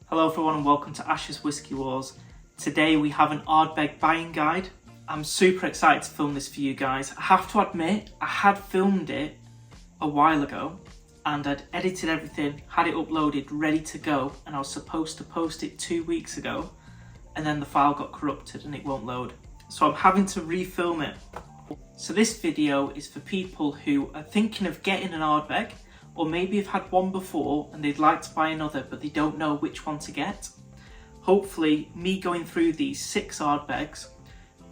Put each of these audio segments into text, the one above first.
Hello everyone and welcome to Ash's Whiskywars. Today we have an Ardbeg buying guide. I'm super excited to film this for you guys. I have to admit, I had filmed it a while ago and I'd edited everything, had it uploaded, ready to go, and I was supposed to post it 2 weeks ago, and then the file got corrupted and it won't load. So I'm having to refilm it. So this video is for people who are thinking of getting an Ardbeg, or maybe have had one before and they'd like to buy another but they don't know which one to get. Hopefully me going through these 6 Ardbegs,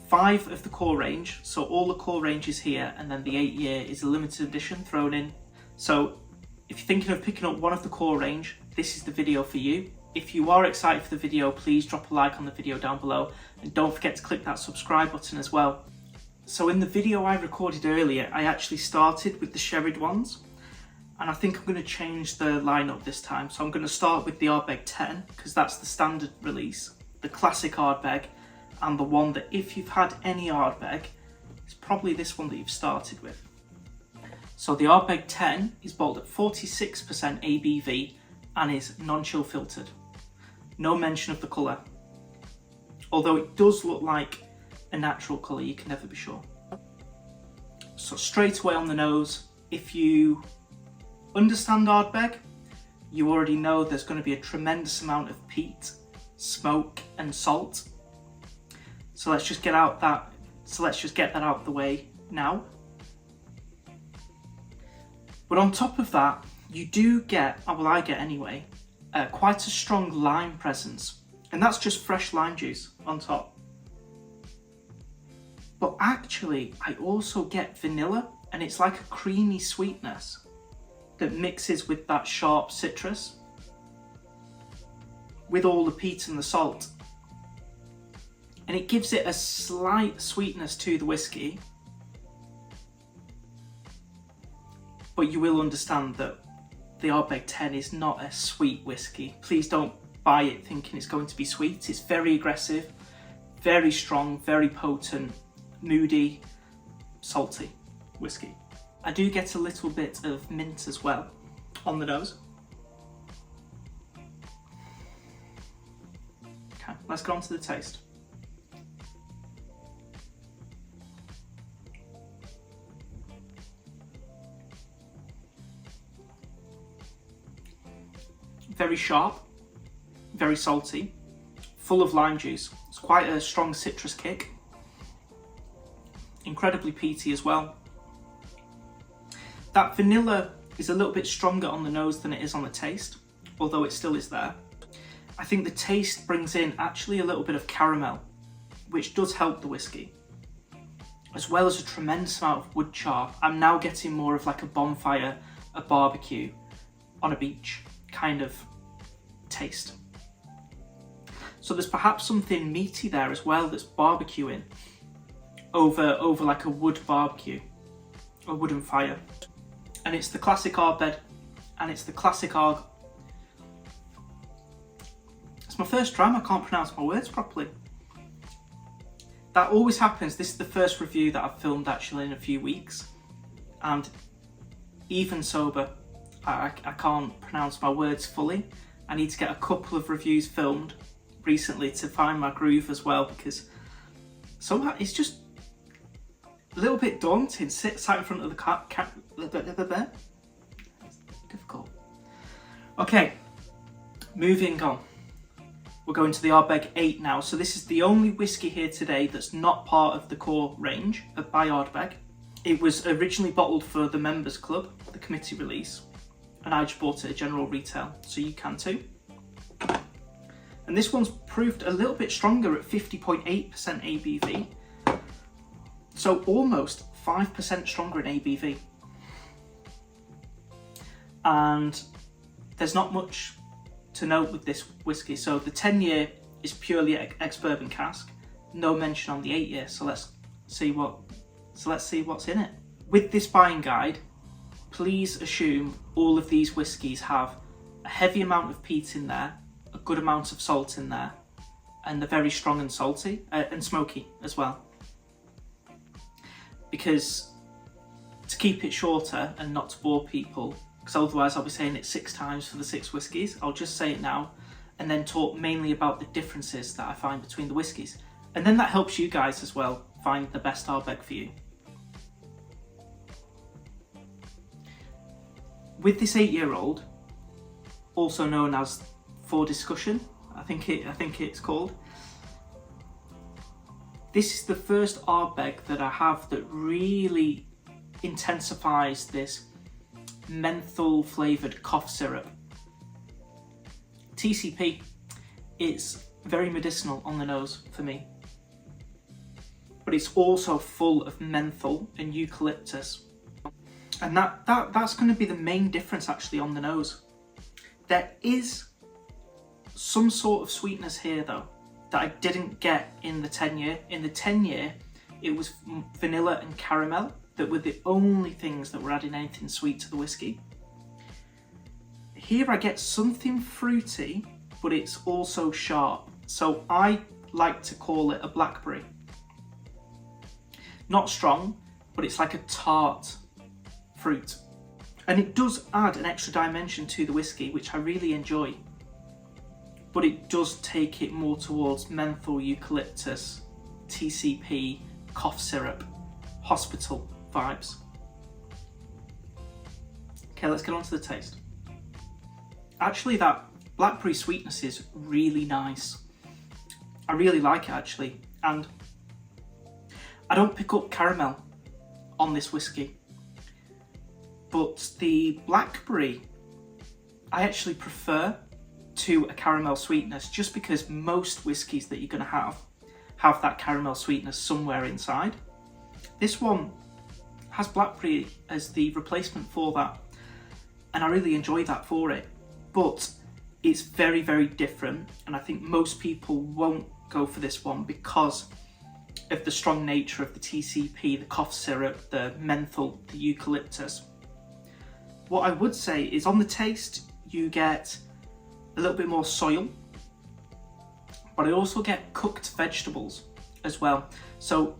5 of the core range, so all the core range is here, and then the 8-year is a limited edition thrown in. So if you're thinking of picking up one of the core range, this is the video for you. If you are excited for the video, please drop a like on the video down below and don't forget to click that subscribe button as well. So in the video I recorded earlier, I actually started with the sherried ones, and I think I'm going to change the lineup this time. So I'm going to start with the Ardbeg 10 because that's the standard release, the classic Ardbeg, and the one that if you've had any Ardbeg, it's probably this one that you've started with. So the Ardbeg 10 is bottled at 46% ABV and is non-chill filtered. No mention of the colour. Although it does look like a natural colour, you can never be sure. So straight away on the nose, if you understand Ardbeg, you already know there's going to be a tremendous amount of peat, smoke and salt. So let's just get that out of the way now. But on top of that, you do get, well I get anyway, quite a strong lime presence, and that's just fresh lime juice on top. But actually I also get vanilla, and it's like a creamy sweetness that mixes with that sharp citrus with all the peat and the salt, and it gives it a slight sweetness to the whiskey. But you will understand that the Ardbeg 10 is not a sweet whiskey. Please don't buy it thinking it's going to be sweet. It's very aggressive, very strong, very potent, moody, salty whiskey. I do get a little bit of mint as well on the nose. Okay, let's go on to the taste. Very sharp, very salty, full of lime juice. It's quite a strong citrus kick. Incredibly peaty as well. That vanilla is a little bit stronger on the nose than it is on the taste, although it still is there. I think the taste brings in actually a little bit of caramel, which does help the whiskey, as well as a tremendous amount of wood char. I'm now getting more of like a bonfire, a barbecue on a beach kind of taste. So there's perhaps something meaty there as well that's barbecuing over like a wood barbecue, a wooden fire. And it's the classic Ardbeg, and it's the classic Arg. It's my first time, I can't pronounce my words properly. That always happens. This is the first review that I've filmed actually in a few weeks, and even sober, I can't pronounce my words fully. I need to get a couple of reviews filmed recently to find my groove as well, because somehow it's just a little bit daunting, sat in front of the It's difficult. Okay, moving on. We're going to the Ardbeg 8 now. So this is the only whiskey here today that's not part of the core range by Ardbeg. It was originally bottled for the members club, the committee release, and I just bought it at general retail, so you can too. And this one's proved a little bit stronger at 50.8% ABV. So almost 5% stronger in ABV. And there's not much to note with this whiskey. So the 10-year is purely ex-bourbon cask, no mention on the 8-year. So let's see what's in it. With this buying guide, please assume all of these whiskies have a heavy amount of peat in there, a good amount of salt in there, and they're very strong and salty and smoky as well. Because to keep it shorter and not to bore people, because otherwise I'll be saying it 6 times for the 6 whiskies, I'll just say it now. and then talk mainly about the differences that I find between the whiskies. And then that helps you guys as well find the best Ardbeg for you. With this 8-year-old, also known as For Discussion, I think it's called. This is the first Ardbeg that I have that really intensifies this menthol flavoured cough syrup. TCP, it's very medicinal on the nose for me, but it's also full of menthol and eucalyptus, and that's going to be the main difference actually on the nose. There is some sort of sweetness here though that I didn't get in the 10-year. In the 10-year, it was vanilla and caramel that were the only things that were adding anything sweet to the whiskey. Here I get something fruity, but it's also sharp. So I like to call it a blackberry. Not strong, but it's like a tart fruit. And it does add an extra dimension to the whiskey, which I really enjoy. But it does take it more towards menthol, eucalyptus, TCP, cough syrup, hospital vibes. Okay, let's get on to the taste. Actually, that blackberry sweetness is really nice. I really like it actually, and I don't pick up caramel on this whiskey, but the blackberry I actually prefer to a caramel sweetness, just because most whiskies that you're going to have that caramel sweetness somewhere inside. This one has blackberry as the replacement for that, and I really enjoy that for it. But it's very, very different, and I think most people won't go for this one because of the strong nature of the TCP, the cough syrup, the menthol, the eucalyptus. What I would say is on the taste, you get a little bit more soil, but I also get cooked vegetables as well. So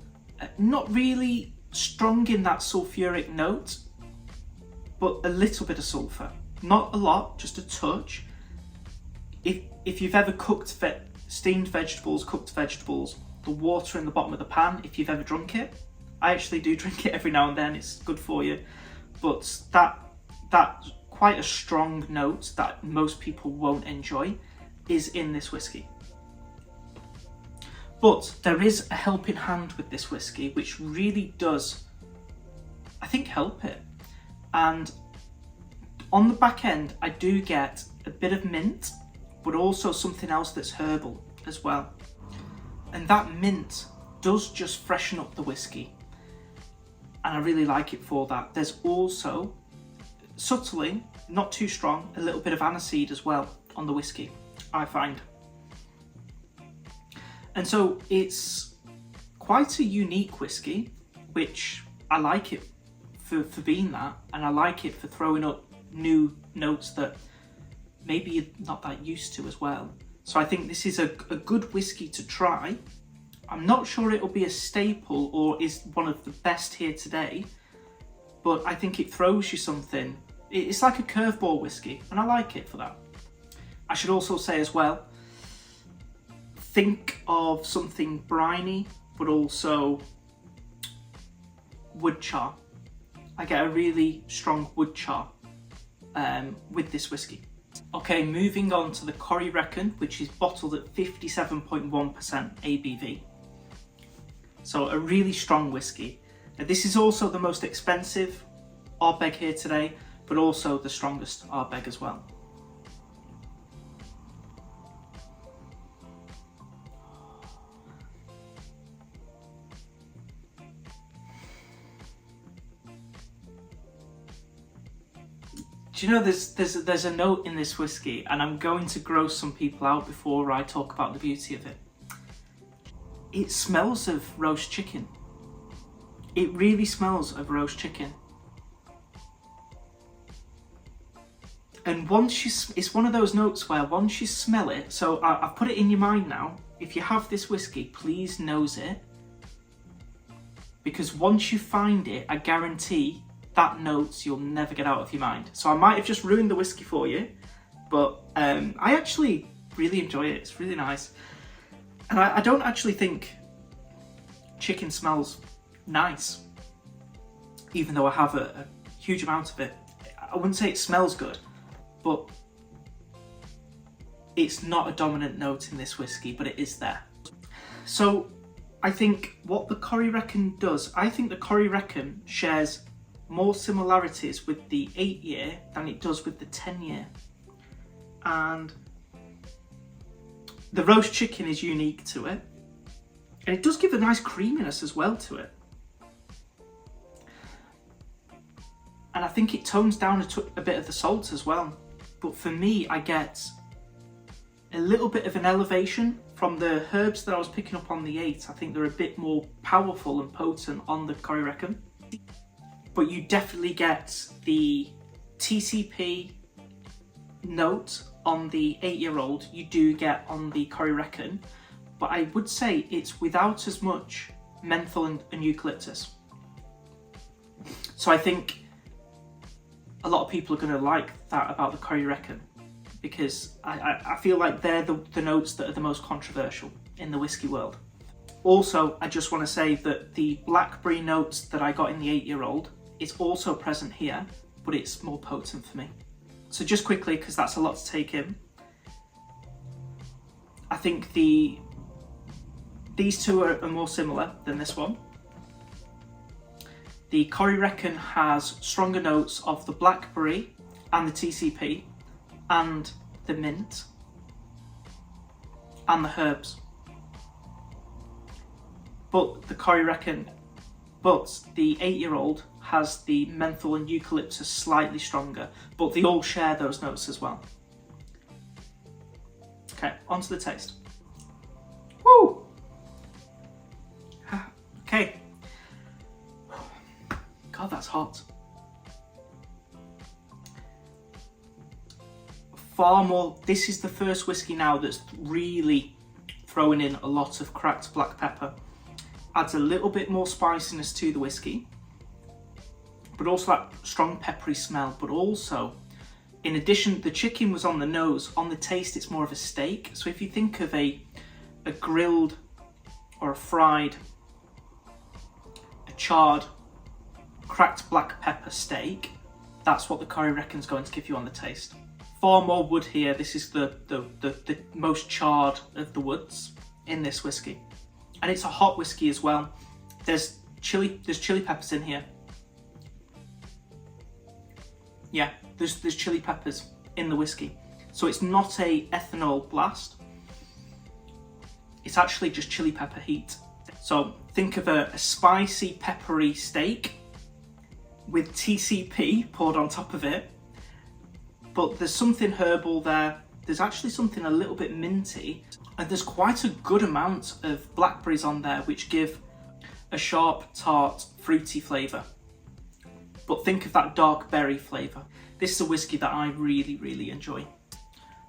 not really strong in that sulfuric note, but a little bit of sulfur. Not a lot, just a touch. If you've ever cooked steamed vegetables, cooked vegetables, the water in the bottom of the pan, if you've ever drunk it, I actually do drink it every now and then, it's good for you, but that quite a strong note that most people won't enjoy is in this whiskey. But there is a helping hand with this whiskey, which really does, I think, help it. And on the back end, I do get a bit of mint, but also something else that's herbal as well. And that mint does just freshen up the whiskey, and I really like it for that. There's also, subtly, not too strong, a little bit of aniseed as well on the whiskey, I find. And so it's quite a unique whiskey, which I like it for being that, and I like it for throwing up new notes that maybe you're not that used to as well. So I think this is a good whiskey to try. I'm not sure it'll be a staple or is one of the best here today, but I think it throws you something. It's like a curveball whiskey, and I like it for that. I should also say as well, think of something briny, but also wood char. I get a really strong wood char with this whiskey. Okay, moving on to the Corrie Reckon, which is bottled at 57.1% ABV. So a really strong whiskey. Now, this is also the most expensive Ardbeg here today, but also the strongest Ardbeg as well. Do you know there's a note in this whiskey, and I'm going to gross some people out before I talk about the beauty of it. It smells of roast chicken. It really smells of roast chicken. And it's one of those notes where once you smell it, so I've put it in your mind now, if you have this whiskey, please nose it. Because once you find it, I guarantee that notes you'll never get out of your mind. So I might have just ruined the whiskey for you, but I actually really enjoy it. It's really nice. And I don't actually think chicken smells nice, even though I have a huge amount of it. I wouldn't say it smells good, but it's not a dominant note in this whiskey, but it is there. So I think what the Corrie Reckon does, I think the Corrie Reckon shares more similarities with the 8-year than it does with the 10-year. And the roast chicken is unique to it. And it does give a nice creaminess as well to it. And I think it tones down a bit of the salt as well. But for me, I get a little bit of an elevation from the herbs that I was picking up on the 8. I think they're a bit more powerful and potent on the Corrie Reckon. But you definitely get the TCP note on the 8-year-old, you do get on the Corrie Reckon, but I would say it's without as much menthol and eucalyptus. So I think a lot of people are going to like that about the Corrie Reckon, because I feel like they're the notes that are the most controversial in the whiskey world. Also, I just want to say that the blackberry notes that I got in the 8-year-old is also present here, but it's more potent for me. So just quickly, because that's a lot to take in, I think these two are more similar than this one. The Corrie Reckon has stronger notes of the blackberry and the TCP and the mint and the herbs. But the 8-year-old has the menthol and eucalyptus slightly stronger, but they all share those notes as well. Okay, on to the taste. Woo! Okay. God, that's hot. Far more, this is the first whiskey now that's really throwing in a lot of cracked black pepper. Adds a little bit more spiciness to the whiskey, but also that strong peppery smell. But also, in addition, the chicken was on the nose. On the taste, it's more of a steak. So if you think of a grilled or a fried, a charred, cracked black pepper steak, that's what the Corrie Reckon's going to give you on the taste. Far more wood here. This is the most charred of the woods in this whiskey. And it's a hot whiskey as well. There's chili peppers in here. Yeah, there's chili peppers in the whiskey. So it's not a ethanol blast. It's actually just chili pepper heat. So think of a spicy, peppery steak with TCP poured on top of it. But there's something herbal there. There's actually something a little bit minty. And there's quite a good amount of blackberries on there, which give a sharp, tart, fruity flavour. But think of that dark berry flavour. This is a whiskey that I really, really enjoy.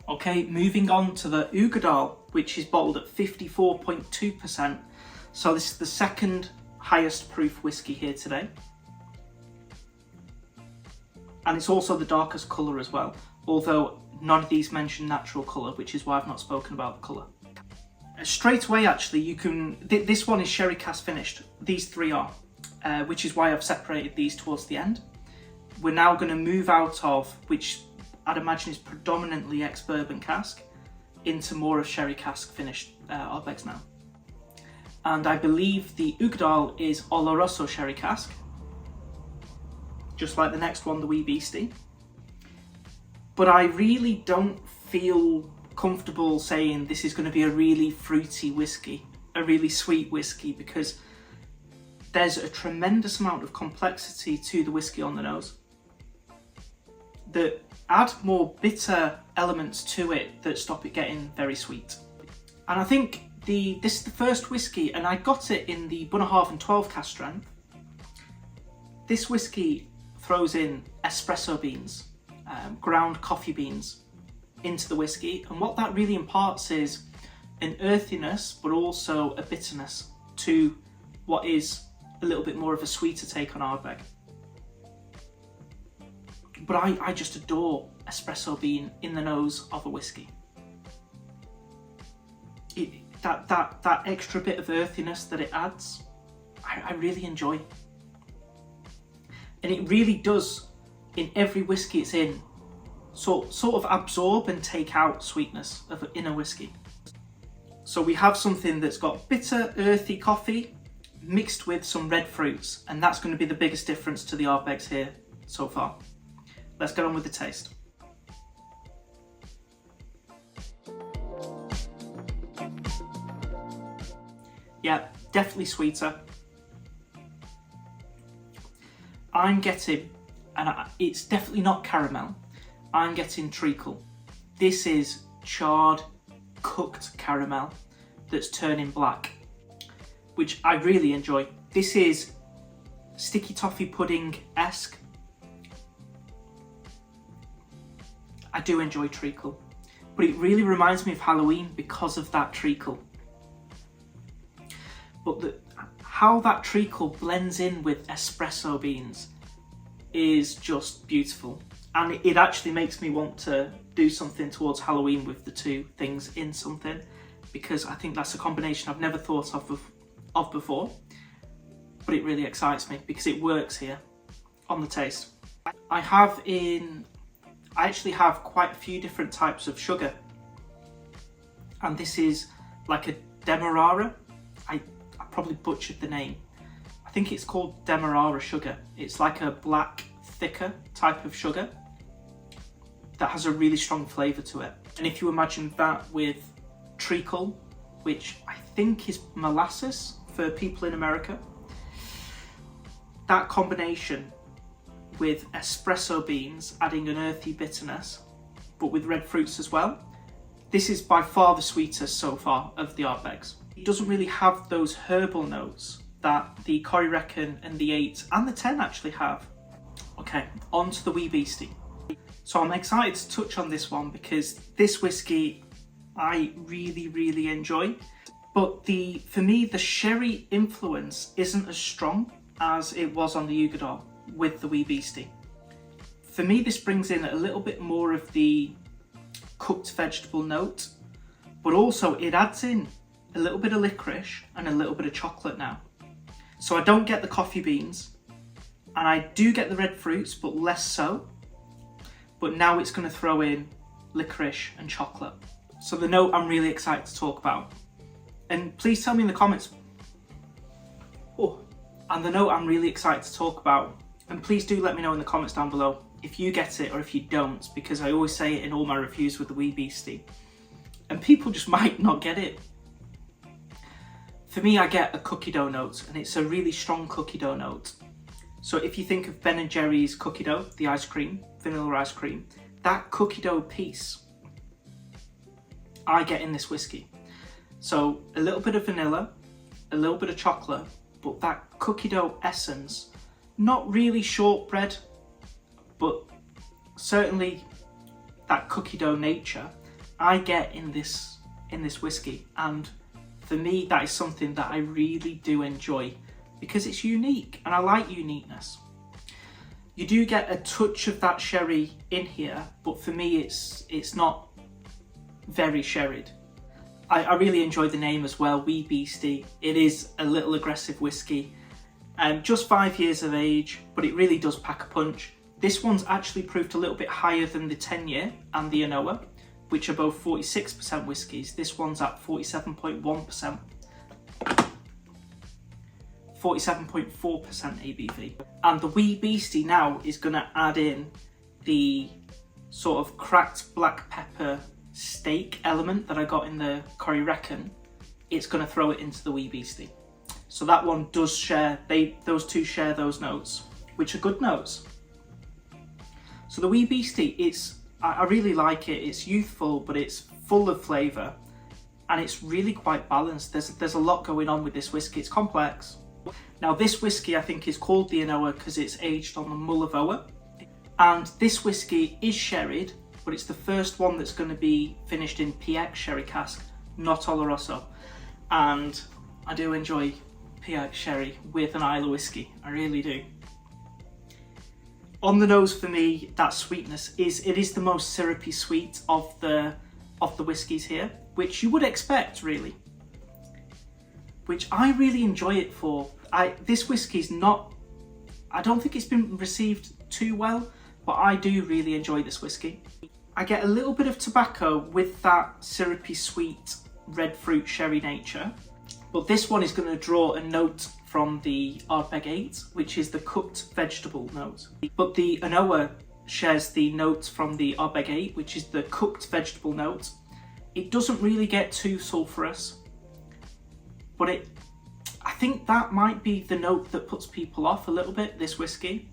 Okay, moving on to the HUGE Ardbeg, which is bottled at 54.2%. So this is the second highest proof whiskey here today. And it's also the darkest colour as well, although none of these mention natural colour, which is why I've not spoken about the colour. Straight away, actually, you can... This one is sherry cask finished. These three are, which is why I've separated these towards the end. We're now going to move out of, which I'd imagine is predominantly ex-bourbon cask, into more of sherry cask finished Ardbegs now. And I believe the HUGE Ardbeg is Oloroso sherry cask, just like the next one, the Wee Beastie. But I really don't feel comfortable saying this is going to be a really fruity whiskey, a really sweet whiskey, because there's a tremendous amount of complexity to the whiskey on the nose that add more bitter elements to it that stop it getting very sweet. And I think this is the first whiskey, and I got it in the Bunnahabhain 12 cask strength. This whiskey throws in espresso beans, ground coffee beans into the whiskey, and what that really imparts is an earthiness but also a bitterness to what is a little bit more of a sweeter take on Ardbeg. But I just adore espresso bean in the nose of a whiskey. that extra bit of earthiness that it adds, I really enjoy. And it really does, in every whiskey it's in, sort of absorb and take out sweetness in a whiskey. So we have something that's got bitter, earthy coffee mixed with some red fruits, and that's going to be the biggest difference to the Ardbegs here so far. Let's get on with the taste. Yeah, definitely sweeter. I'm getting, and it's definitely not caramel, I'm getting treacle. This is charred, cooked caramel that's turning black, which I really enjoy. This is sticky toffee pudding-esque. I do enjoy treacle, but it really reminds me of Halloween because of that treacle. But how that treacle blends in with espresso beans is just beautiful. And it actually makes me want to do something towards Halloween with the two things in something, because I think that's a combination I've never thought of before. But it really excites me because it works here on the taste. I actually have quite a few different types of sugar. And this is like a Demerara. I probably butchered the name. I think it's called Demerara sugar. It's like a black, thicker type of sugar that has a really strong flavour to it. And if you imagine that with treacle, which I think is molasses for people in America, that combination with espresso beans adding an earthy bitterness, but with red fruits as well, this is by far the sweetest so far of the Ardbegs. It doesn't really have those herbal notes that the Corrie Reckon and the 8 and the 10 actually have. Okay, on to the Wee Beastie. So I'm excited to touch on this one because this whiskey I really enjoy. But for me, the sherry influence isn't as strong as it was on the HUGE Ardbeg with the Wee Beastie. For me, this brings in a little bit more of the cooked vegetable note, but also it adds in a little bit of licorice and a little bit of chocolate now. So I don't get the coffee beans, and I do get the red fruits, but less so. But now it's going to throw in licorice and chocolate. So the note I'm really excited to talk about. And please tell me in the comments. And the note I'm really excited to talk about. And please do let me know in the comments down below if you get it or if you don't, because I always say it in all my reviews with the Wee Beastie. And people just might not get it. For me, I get a cookie dough note, and it's a really strong cookie dough note. So if you think of Ben & Jerry's cookie dough, the ice cream, vanilla ice cream, that cookie dough piece I get in this whiskey. So a little bit of vanilla, a little bit of chocolate, but that cookie dough essence, not really shortbread, but certainly that cookie dough nature, I get in this whiskey. And for me, that is something that I really do enjoy because it's unique and I like uniqueness. You do get a touch of that sherry in here, but for me it's not very sherried. I really enjoy the name as well, Wee Beastie. It is a little aggressive whiskey, just 5 years of age, but it really does pack a punch. This one's actually proved a little bit higher than the 10-year and the Anoa, which are both 46% whiskies. This one's at 47.1%. 47.4% ABV. And the Wee Beastie now is going to add in the sort of cracked black pepper steak element that I got in the Corrie Reckon. It's going to throw it into the Wee Beastie. So that one does share, those two share those notes, which are good notes. So the Wee Beastie, I really like it. It's youthful, but it's full of flavour, and it's really quite balanced. There's a lot going on with this whiskey. It's complex. Now this whiskey I think is called the Anoa because it's aged on the Mull of Oa, and this whiskey is sherried, but it's the first one that's going to be finished in PX sherry cask, not Oloroso. And I do enjoy PX sherry with an Islay whiskey, I really do. On the nose for me, that sweetness is the most syrupy sweet of the whiskies here. which you would expect really, which I really enjoy it for. This whiskey's not, I don't think it's been received too well, but I do really enjoy this whiskey. I get a little bit of tobacco with that syrupy sweet red fruit sherry nature, but this one is going to draw a note from the Ardbeg 8, which is the cooked vegetable note. But the Anoa shares the notes from the Ardbeg 8, which is the cooked vegetable note. It doesn't really get too sulphurous, but I think that might be the note that puts people off a little bit, this whiskey.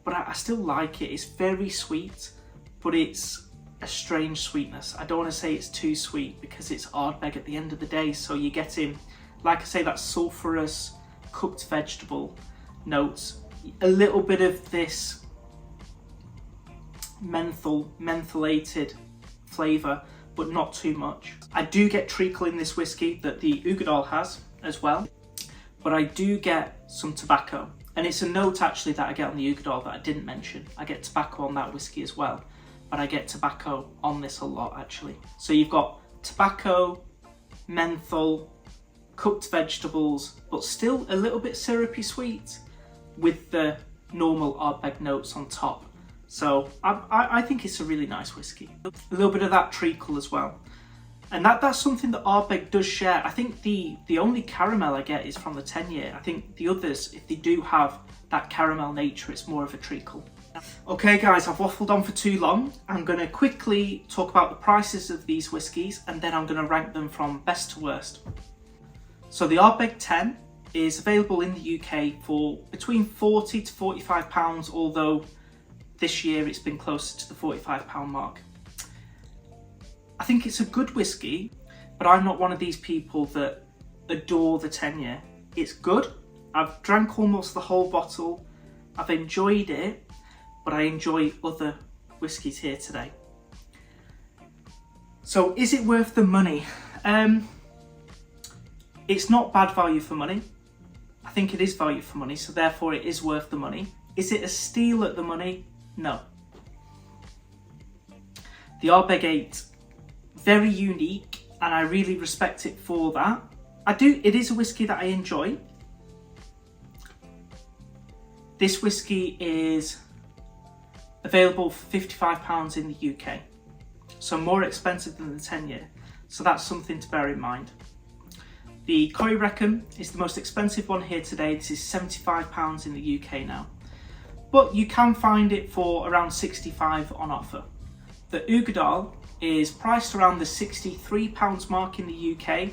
But I still like it. It's very sweet, but it's a strange sweetness. I don't want to say it's too sweet because it's Ardbeg at the end of the day, so you're getting, like I say, that sulphurous cooked vegetable notes, a little bit of this mentholated flavour, but not too much. I do get treacle in this whiskey that the HUGE has as well, but I do get some tobacco, and it's a note actually that I get on the HUGE that I didn't mention. I get tobacco on that whiskey as well, but I get tobacco on this a lot actually. So you've got tobacco, menthol, cooked vegetables, but still a little bit syrupy sweet with the normal Ardbeg notes on top. So I think it's a really nice whiskey. A little bit of that treacle as well. And that's something that Ardbeg does share. I think the only caramel I get is from the 10-year. I think the others, if they do have that caramel nature, it's more of a treacle. Okay guys, I've waffled on for too long. I'm going to quickly talk about the prices of these whiskies, and then I'm going to rank them from best to worst. So the Ardbeg 10 is available in the UK for between £40 to £45, although this year it's been closer to the £45 mark. I think it's a good whiskey, but I'm not one of these people that adore the 10-year. It's good. I've drank almost the whole bottle. I've enjoyed it, but I enjoy other whiskies here today. So is it worth the money? It's not bad value for money. I think it is value for money, so therefore it is worth the money. Is it a steal at the money? No. The Ardbeg 8, very unique, and I really respect it for that. It is a whiskey that I enjoy. This whiskey is available for £55 in the UK, so more expensive than the 10-year, so that's something to bear in mind. The Corrie Wrekin is the most expensive one here today. This is £75 in the UK now, but you can find it for around £65 on offer. The HUGE is priced around the £63 mark in the UK.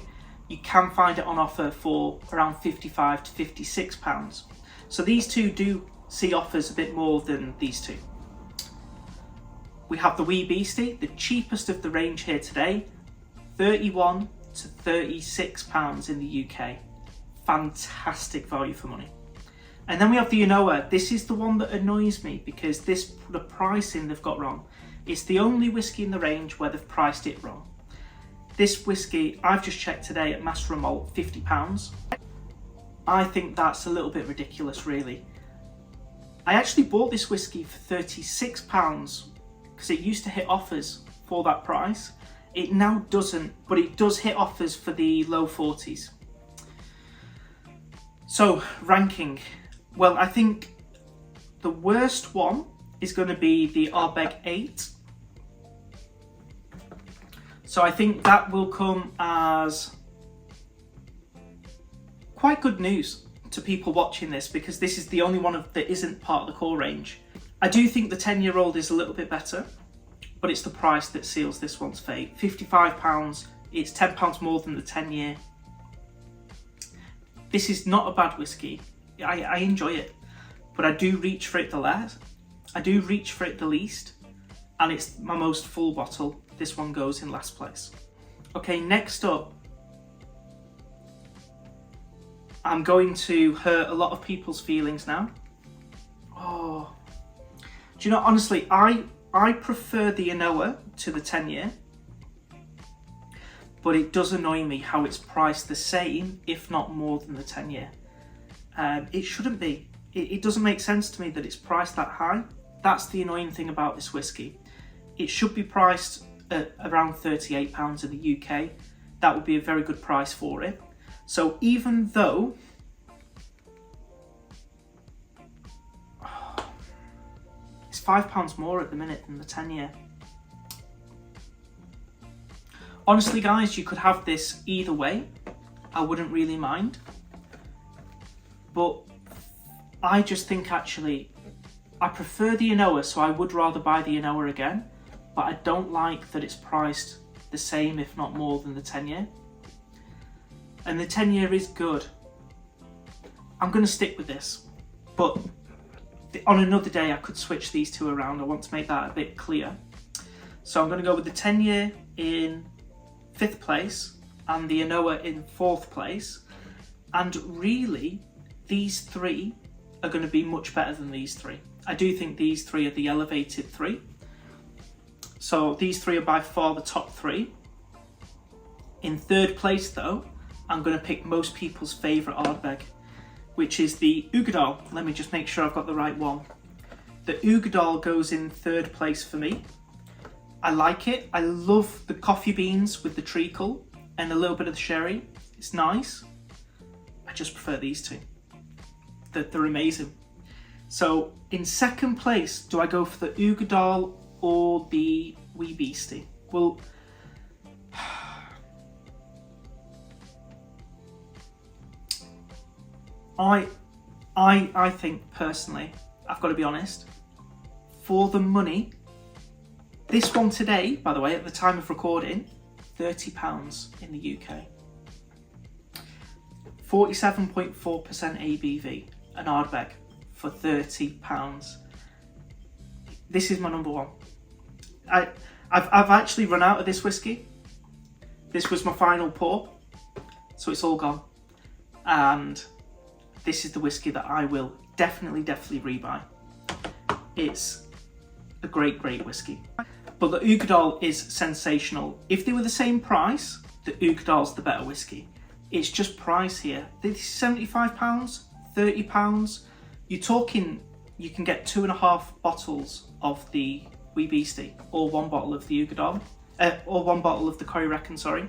You can find it on offer for around £55 to £56. So these two do see offers a bit more than these two. We have the Wee Beastie, the cheapest of the range here today, £31 to £36 in the UK. Fantastic value for money. And then we have the Anoa. This is the one that annoys me because the pricing they've got wrong. It's the only whiskey in the range where they've priced it wrong. This whiskey, I've just checked today at Master and Malt, £50. I think that's a little bit ridiculous, really. I actually bought this whiskey for £36 because it used to hit offers for that price. It now doesn't, but it does hit offers for the low 40s. So, ranking. Well, I think the worst one is going to be the Ardbeg 8. So I think that will come as quite good news to people watching this, because this is the only one that isn't part of the core range. I do think the 10-year-old is a little bit better, but it's the price that seals this one's fate. £55, it's £10 more than the 10-year. This is not a bad whiskey. I enjoy it, but I do reach for it the less. I do reach for it the least, and it's my most full bottle. This one goes in last place. Okay, next up, I'm going to hurt a lot of people's feelings now. Oh, do you know, honestly, I prefer the Anoa to the 10-year, but it does annoy me how it's priced the same, if not more than the 10-year. It shouldn't be. It doesn't make sense to me that it's priced that high. That's the annoying thing about this whiskey. It should be priced at around £38 in the UK, that would be a very good price for it. So even though it's £5 more at the minute than the 10-year. Honestly guys, you could have this either way. I wouldn't really mind. But I just think actually, I prefer the Anoa, so I would rather buy the Anoa again. But I don't like that it's priced the same, if not more, than the 10-year. And the 10-year is good. I'm going to stick with this. But on another day, I could switch these two around. I want to make that a bit clear. So I'm going to go with the 10-year in 5th place and the Anoa in 4th place. And really, these three are going to be much better than these three. I do think these three are the elevated three. So these three are by far the top three. In 3rd place though, I'm going to pick most people's favourite Ardbeg, which is the Uigeadail. Let me just make sure I've got the right one. The Uigeadail goes in 3rd place for me. I like it. I love the coffee beans with the treacle and a little bit of the sherry. It's nice. I just prefer these two. They're amazing. So in 2nd place, do I go for the Uigeadail or the Wee Beastie? Well, I think personally, I've got to be honest, for the money, this one today, by the way, at the time of recording, £30 in the UK. 47.4% ABV, an Ardbeg for £30. This is my number one. I've actually run out of this whiskey. This was my final pour, so it's all gone. And this is the whiskey that I will definitely rebuy. It's a great whiskey. But the Uigeadail is sensational. If they were the same price, the Uigeadail's the better whiskey. It's just price here. This is £75, £30. You're talking, you can get 2.5 bottles of the Wee Beastie, or 1 bottle of the Uigeadail, or 1 bottle of the Corrie Reckon, sorry.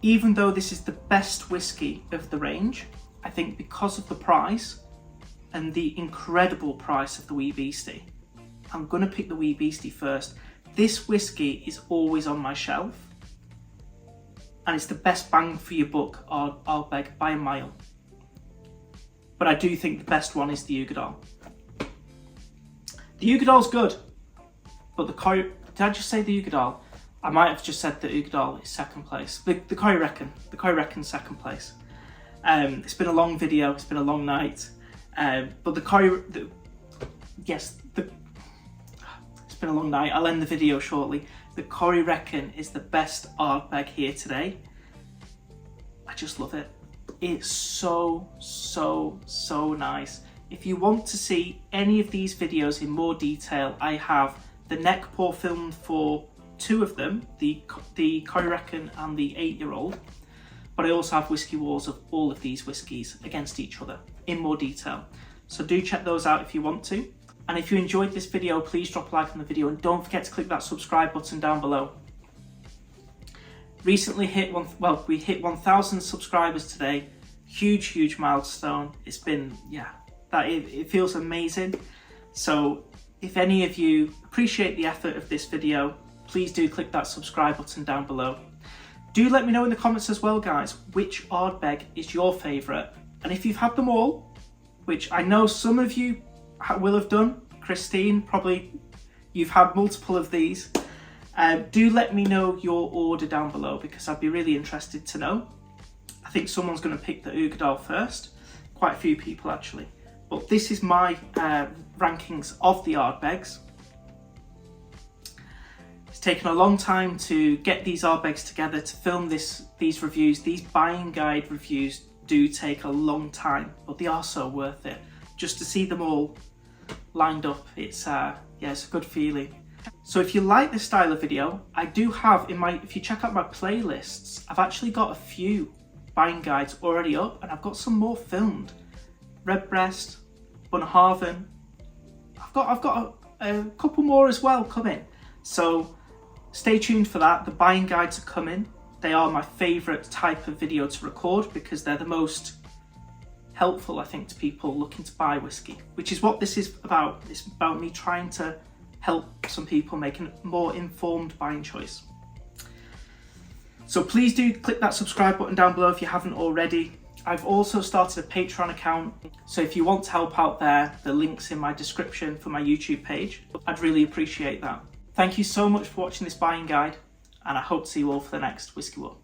Even though this is the best whiskey of the range, I think because of the price and the incredible price of the Wee Beastie, I'm going to pick the Wee Beastie first. This whiskey is always on my shelf, and it's the best bang for your buck Ardbeg by a mile. But I do think the best one is the Uigeadail. The Uigeadail's good, but the Corrie... Did I just say the Uigeadail? I might have just said the Uigeadail is 2nd place. The Corrie Reckon. The Corrie Reckon's 2nd place. It's been a long video, it's been a long night. But the Corrie... It's been a long night. I'll end the video shortly. The Corrie Reckon is the best Ardbeg here today. I just love it. It's so nice. If you want to see any of these videos in more detail, I have the neck pour filmed for 2 of them, the Corrie Reckon and the 8-year-old. But I also have Whiskywars of all of these whiskies against each other in more detail. So do check those out if you want to. And if you enjoyed this video, please drop a like on the video and don't forget to click that subscribe button down below. Recently we hit 1,000 subscribers today. Huge milestone. It's been, it feels amazing. So if any of you appreciate the effort of this video, please do click that subscribe button down below. Do let me know in the comments as well, guys, which Ardbeg is your favourite. And if you've had them all, which I know some of you will have done, Christine, probably you've had multiple of these, do let me know your order down below, because I'd be really interested to know. I think someone's going to pick the Uigeadail first, quite a few people actually, but this is my rankings of the Ardbegs. It's taken a long time to get these Ardbegs together, to film these reviews. These buying guide reviews do take a long time, but they are so worth it. Just to see them all lined up, it's a good feeling. So if you like this style of video, I do have if you check out my playlists, I've actually got a few buying guides already up, and I've got some more filmed. Redbreast, Bunnahabhain. I've got a couple more as well coming. So Stay tuned for that. The buying guides are coming. They are my favourite type of video to record because they're the most helpful, I think, to people looking to buy whiskey, which is what this is about. It's about me trying to help some people make a more informed buying choice. So please do click that subscribe button down below if you haven't already. I've also started a Patreon account, so if you want to help out there, the link's in my description for my YouTube page. I'd really appreciate that. Thank you so much for watching this buying guide, and I hope to see you all for the next Whiskey War.